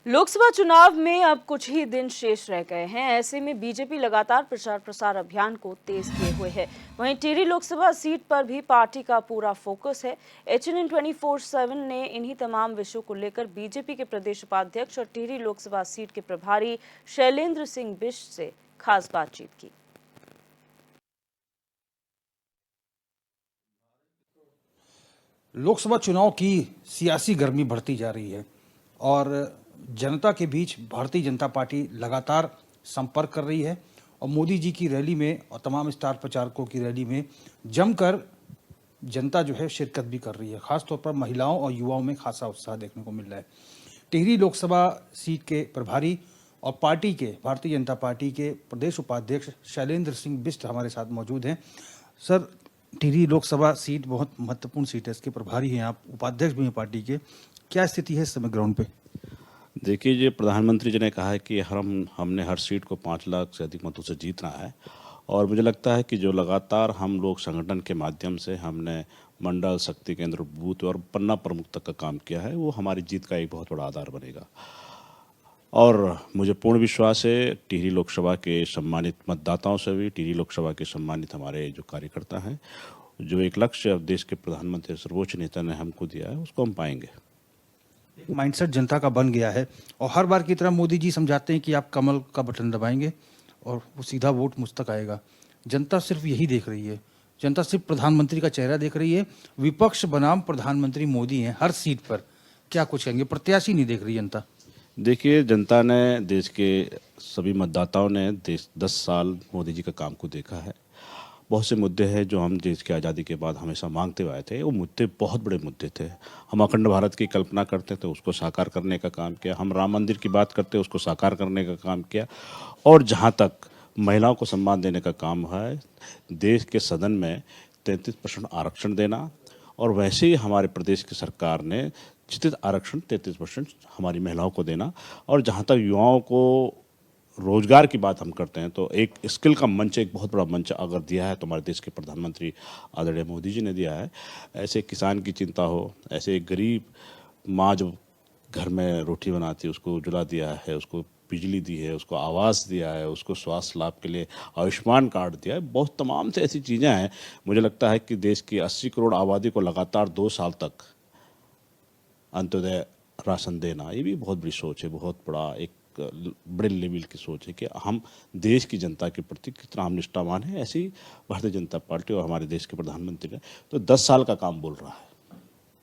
लोकसभा चुनाव में अब कुछ ही दिन शेष रह गए हैं। ऐसे में बीजेपी लगातार प्रचार प्रसार अभियान को तेज किए हुए है। वहीं टिहरी लोकसभा सीट पर भी पार्टी का पूरा फोकस है। HNN 24/7 ने इन्हीं तमाम विषयों को लेकर बीजेपी के प्रदेश उपाध्यक्ष और टिहरी लोकसभा सीट के प्रभारी शैलेंद्र सिंह बिष्ट से खास बातचीत की। लोकसभा चुनाव की सियासी गर्मी बढ़ती जा रही है और जनता के बीच भारतीय जनता पार्टी लगातार संपर्क कर रही है और मोदी जी की रैली में और तमाम स्टार प्रचारकों की रैली में जमकर जनता जो है शिरकत भी कर रही है। खासतौर पर महिलाओं और युवाओं में खासा उत्साह देखने को मिल रहा है। टिहरी लोकसभा सीट के प्रभारी और पार्टी के भारतीय जनता पार्टी के प्रदेश उपाध्यक्ष शैलेंद्र सिंह बिष्ट हमारे साथ मौजूद हैं। सर, टिहरी लोकसभा सीट बहुत महत्वपूर्ण सीट है, इसके प्रभारी हैं आप, उपाध्यक्ष भी हैं पार्टी के। क्या स्थिति है इस समय ग्राउंड पे? देखिए, जो प्रधानमंत्री जी ने कहा है कि हमने हर सीट को 5 लाख से अधिक मतों से जीतना है और मुझे लगता है कि जो लगातार हम लोग संगठन के माध्यम से हमने मंडल, शक्ति केंद्र, बूथ और पन्ना प्रमुख तक का काम किया है, वो हमारी जीत का एक बहुत बड़ा आधार बनेगा। और मुझे पूर्ण विश्वास है टिहरी लोकसभा के सम्मानित मतदाताओं से भी, टिहरी लोकसभा के सम्मानित हमारे जो कार्यकर्ता हैं, जो एक लक्ष्य अब देश के प्रधानमंत्री सर्वोच्च नेता ने हमको दिया है, उसको हम पाएंगे। माइंडसेट जनता का बन गया है और हर बार की तरह मोदी जी समझाते हैं कि आप कमल का बटन दबाएंगे और वो सीधा वोट मुझ तक आएगा। जनता सिर्फ यही देख रही है, जनता सिर्फ प्रधानमंत्री का चेहरा देख रही है। विपक्ष बनाम प्रधानमंत्री मोदी हैं हर सीट पर। क्या कुछ कहेंगे? प्रत्याशी नहीं देख रही जनता। देखिए, जनता ने, देश के सभी मतदाताओं ने 10 साल मोदी जी का काम को देखा है। बहुत से मुद्दे हैं जो हम देश की आज़ादी के बाद हमेशा मांगते हुए आए थे। वो मुद्दे बहुत बड़े मुद्दे थे। हम अखंड भारत की कल्पना करते थे, उसको साकार करने का काम किया। हम राम मंदिर की बात करते, उसको साकार करने का काम किया। और जहाँ तक महिलाओं को सम्मान देने का काम है, देश के सदन में 33% आरक्षण देना, और वैसे ही हमारे प्रदेश की सरकार ने चितित आरक्षण 33% हमारी महिलाओं को देना। और जहाँ तक युवाओं को रोजगार की बात हम करते हैं, तो एक स्किल का मंच, एक बहुत बड़ा मंच अगर दिया है तो हमारे देश के प्रधानमंत्री आदरणीय मोदी जी ने दिया है। ऐसे किसान की चिंता हो, ऐसे एक गरीब माँ जो घर में रोटी बनाती है उसको उजला दिया है, उसको बिजली दी है, उसको आवास दिया है, उसको स्वास्थ्य लाभ के लिए आयुष्मान कार्ड दिया है। बहुत तमाम से ऐसी चीज़ें हैं। मुझे लगता है कि देश की 80 करोड़ आबादी को लगातार 2 साल तक अंत्योदय राशन देना, ये भी बहुत बड़ी सोच है, बहुत बड़ा एक बड़े लेवल की सोच है कि हम देश की जनता के प्रति कितना हम निष्ठावान हैं। ऐसी भारतीय जनता पार्टी और हमारे देश के प्रधानमंत्री ने तो 10 साल का काम बोल रहा है।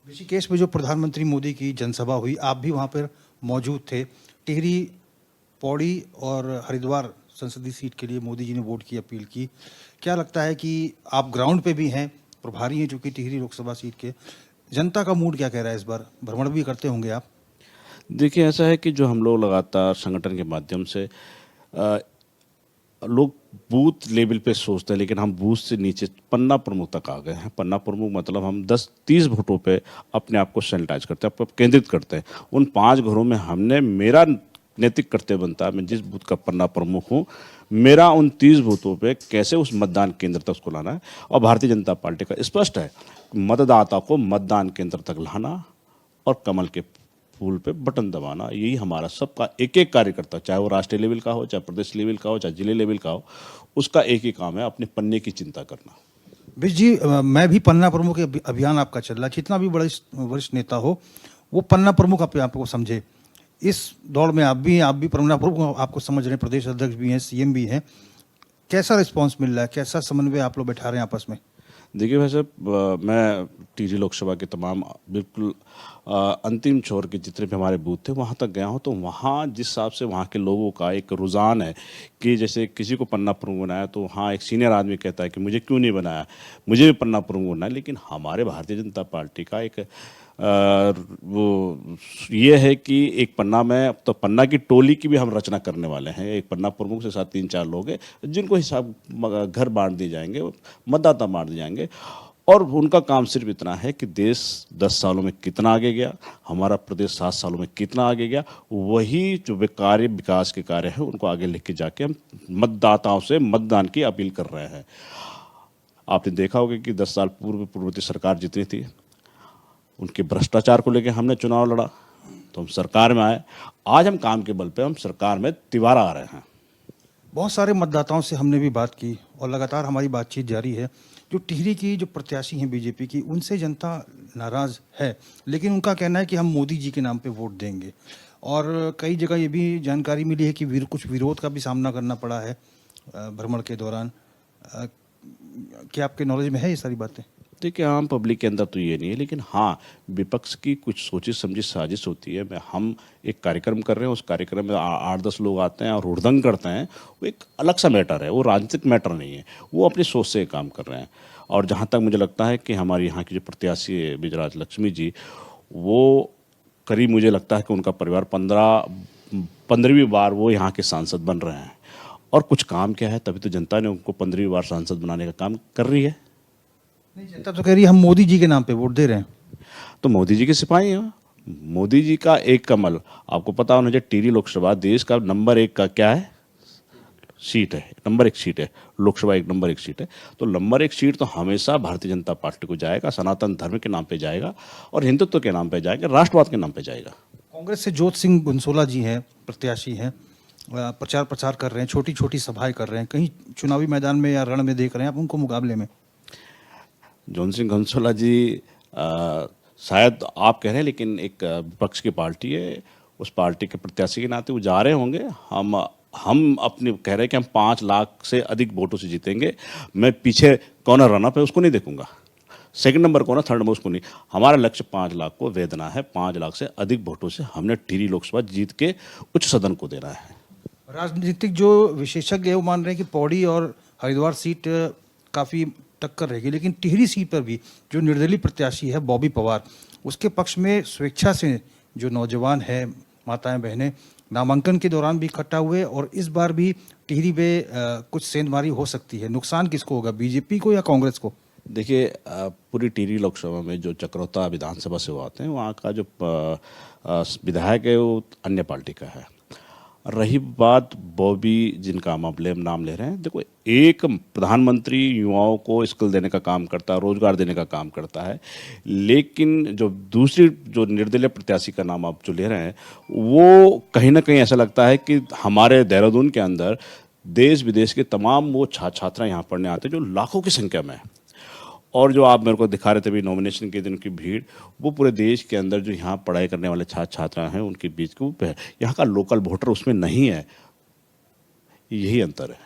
ऋषिकेश में जो प्रधानमंत्री मोदी की जनसभा हुई, आप भी वहाँ पर मौजूद थे। टिहरी, पौड़ी और हरिद्वार संसदीय सीट के लिए मोदी जी ने वोट की अपील की। क्या लगता है कि आप ग्राउंड पे भी हैं, प्रभारी हैं चूँकि टिहरी लोकसभा सीट के, जनता का मूड क्या कह रहा है? इस बार भ्रमण भी करते होंगे आप। देखिए, ऐसा है कि जो हम लोग लगातार संगठन के माध्यम से लोग बूथ लेवल पे सोचते हैं, लेकिन हम बूथ से नीचे पन्ना प्रमुख तक आ गए हैं। पन्ना प्रमुख मतलब हम 10-30 वोटों पे अपने आप को सैनिटाइज करते हैं, आपको केंद्रित करते हैं। उन 5 घरों में हमने, मेरा नैतिक कर्तव्य बनता है, मैं जिस बूथ का पन्ना प्रमुख हूँ, मेरा उन 30 बूथों पे कैसे उस मतदान केंद्र तक उसको लाना है। और भारतीय जनता पार्टी का स्पष्ट है, मतदाता को मतदान केंद्र तक लाना और कमल के फूल पे बटन दबाना, यही हमारा सबका एक एक कार्यकर्ता, चाहे वो राष्ट्रीय लेवल का हो, चाहे प्रदेश लेवल का हो, चाहे जिले लेवल का हो, उसका एक ही काम है, अपने पन्ने की चिंता करना। बिष्ट जी, मैं भी पन्ना प्रमुख अभियान आपका चल रहा है। कितना भी बड़ा वरिष्ठ नेता हो, वो पन्ना प्रमुख आपको समझे। इस दौड़ में आप भी पन्ना प्रमुख आपको समझ रहे हैं, प्रदेश अध्यक्ष भी हैं, CM भी हैं। कैसा रिस्पांस मिल रहा है? कैसा समन्वय आप लोग बैठा रहे हैं आपस में? देखिए भाई साहब, मैं टिहरी लोकसभा के तमाम बिल्कुल अंतिम छोर के जितने भी हमारे बूथ थे वहाँ तक गया हूँ, तो वहाँ जिस हिसाब से वहाँ के लोगों का एक रुझान है कि जैसे किसी को पन्ना प्रमुख बनाया तो वहाँ एक सीनियर आदमी कहता है कि मुझे क्यों नहीं बनाया, मुझे भी पन्ना प्रमुख बनना है। लेकिन हमारे भारतीय जनता पार्टी का एक वो ये है कि एक पन्ना में, तो पन्ना की टोली की भी हम रचना करने वाले हैं। एक पन्ना प्रमुख से साथ 3-4 लोग हैं जिनको हिसाब घर बांट दिए जाएंगे, मतदाता बांट दिए जाएंगे, और उनका काम सिर्फ इतना है कि देश 10 सालों में कितना आगे गया, हमारा प्रदेश 7 सालों में कितना आगे गया, वही जो विकास के कार्य हैं उनको आगे लेके जाके हम मतदाताओं से मतदान की अपील कर रहे हैं। आपने देखा होगा कि 10 साल पूर्ववर्ती सरकार जितनी थी, उनके भ्रष्टाचार को लेकर हमने चुनाव लड़ा, तो हम सरकार में आए। आज हम काम के बल पे हम सरकार में तिबारा आ रहे हैं। बहुत सारे मतदाताओं से हमने भी बात की और लगातार हमारी बातचीत जारी है। जो टिहरी की जो प्रत्याशी हैं बीजेपी की, उनसे जनता नाराज़ है, लेकिन उनका कहना है कि हम मोदी जी के नाम पे वोट देंगे। और कई जगह ये भी जानकारी मिली है कि कुछ विरोध का भी सामना करना पड़ा है भ्रमण के दौरान। क्या आपके नॉलेज में है ये सारी बातें? देखिए, आम पब्लिक के अंदर तो ये नहीं है, लेकिन हाँ, विपक्ष की कुछ सोची समझी साजिश होती है। हम एक कार्यक्रम कर रहे हैं, उस कार्यक्रम में 8-10 लोग आते हैं और हुड़दंग करते हैं। वो एक अलग सा मैटर है, वो राजनीतिक मैटर नहीं है। वो अपनी सोच से काम कर रहे हैं। और जहाँ तक मुझे लगता है कि हमारी यहाँ की जो प्रत्याशी है विजयराज लक्ष्मी जी, वो करीब मुझे लगता है कि उनका परिवार 15वीं बार वो यहाँ के सांसद बन रहे हैं। और कुछ काम क्या है, तभी तो जनता ने उनको 15वीं बार सांसद बनाने का काम कर रही है। नहीं, जनता तो कह रही है हम मोदी जी के नाम पे वोट दे रहे हैं। तो मोदी जी के सिपाही हैं। मोदी जी का एक कमल, आपको पता होना चाहिए, टिहरी लोकसभा देश का नंबर 1 का क्या है, सीट है, नंबर 1 सीट है। लोकसभा एक नंबर 1 सीट है। तो नंबर 1 सीट तो हमेशा भारतीय जनता पार्टी को जाएगा, सनातन धर्म के नाम पे जाएगा और हिंदुत्व के नाम पे जाएगा, राष्ट्रवाद के नाम पे जाएगा। कांग्रेस से जोत सिंह बुनसोला जी हैं, प्रत्याशी हैं, प्रचार कर रहे हैं, छोटी छोटी सभाएं कर रहे हैं। कहीं चुनावी मैदान में या रण में देख रहे हैं आप उनको मुकाबले में? जॉन सिंह घनसोला जी शायद आप कह रहे हैं, लेकिन एक विपक्ष की पार्टी है, उस पार्टी के प्रत्याशी के नाते वो जा रहे होंगे। हम अपने कह रहे हैं कि हम 5 लाख से अधिक वोटों से जीतेंगे। मैं पीछे कौन रनअप है उसको नहीं देखूंगा, सेकंड नंबर कौन है, थर्ड नंबर उसको नहीं। हमारा लक्ष्य 5 लाख को वेदना है। 5 लाख से अधिक वोटों से हमने टिहरी लोकसभा जीत के उच्च सदन को देना है। राजनीतिक जो विशेषज्ञ है वो मान रहे हैं कि पौड़ी और हरिद्वार सीट काफ़ी टक्कर रहेगी, लेकिन टिहरी सीट पर भी जो निर्दलीय प्रत्याशी है बॉबी पवार, उसके पक्ष में स्वेच्छा से जो नौजवान है, माताएं बहनें नामांकन के दौरान भी इकट्ठा हुए और इस बार भी टिहरी में कुछ सेंधमारी हो सकती है। नुकसान किसको होगा, बीजेपी को या कांग्रेस को? देखिए, पूरी टिहरी लोकसभा में जो चक्रौता विधानसभा से वो आते हैं, वहाँ का जो विधायक है वो अन्य पार्टी का है। रही बात बॉबी जिनका हम नाम ले रहे हैं, देखो, एक प्रधानमंत्री युवाओं को स्किल देने का काम करता है, रोजगार देने का काम करता है, लेकिन जो दूसरी जो निर्दलीय प्रत्याशी का नाम आप जो ले रहे हैं, वो कहीं ना कहीं ऐसा लगता है कि हमारे देहरादून के अंदर देश विदेश के तमाम वो छात्र यहाँ पढ़ने आते हैं, जो लाखों की संख्या में है। और जो आप मेरे को दिखा रहे थे भी नॉमिनेशन के दिन की भीड़, वो पूरे देश के अंदर जो यहाँ पढ़ाई करने वाले छात्र हैं उनके बीच को यहाँ का लोकल वोटर उसमें नहीं है। यही अंतर है।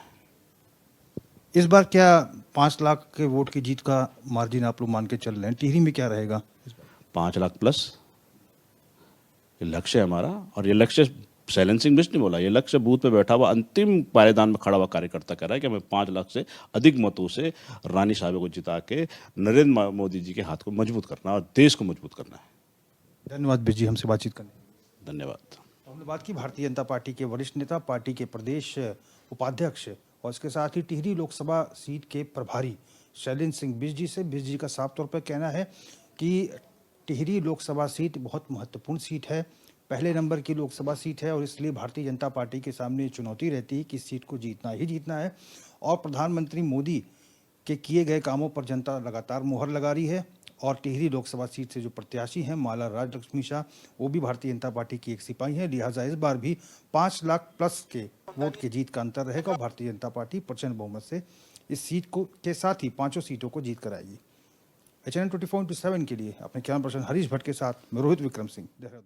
इस बार क्या 5 लाख के वोट की जीत का मार्जिन आप लोग मान के चल रहे हैं? टिहरी में क्या रहेगा? 5 लाख प्लस ये लक्ष्य है हमारा। और ये लक्ष्य साइलेंसिंग बिस्ट नहीं बोला, ये लक्ष्य बूथ पे बैठा हुआ अंतिम पायदान में खड़ा हुआ कार्यकर्ता कह रहा है कि हमें 5 लाख से अधिक मतों से रानी साहब को जिता के नरेंद्र मोदी जी के हाथ को मजबूत करना और देश को मजबूत करना है। धन्यवाद बिजी हमसे बातचीत करने। धन्यवाद। हमने बात की भारतीय जनता पार्टी के वरिष्ठ नेता, पार्टी के प्रदेश उपाध्यक्ष और इसके साथ ही टिहरी लोकसभा सीट के प्रभारी शैलेंद्र सिंह बिज जी से। बिज जी का साफ तौर पर कहना है कि टिहरी लोकसभा सीट बहुत महत्वपूर्ण सीट है, पहले नंबर की लोकसभा सीट है और इसलिए भारतीय जनता पार्टी के सामने चुनौती रहती है कि इस सीट को जीतना ही जीतना है। और प्रधानमंत्री मोदी के किए गए कामों पर जनता लगातार मोहर लगा रही है। और टिहरी लोकसभा सीट से जो प्रत्याशी हैं माला राजलक्ष्मी शाह, वो भी भारतीय जनता पार्टी की एक सिपाही है। लिहाजा इस बार भी 5 लाख प्लस के वोट के जीत का अंतर रहेगा और भारतीय जनता पार्टी प्रचंड बहुमत से इस सीट को के साथ ही 5 सीटों को जीत कर आएगी। HNN 24/7 के लिए अपने कैमरा पर्सन हरीश भट्ट के साथ मैं रोहित विक्रम सिंह, देहरादून।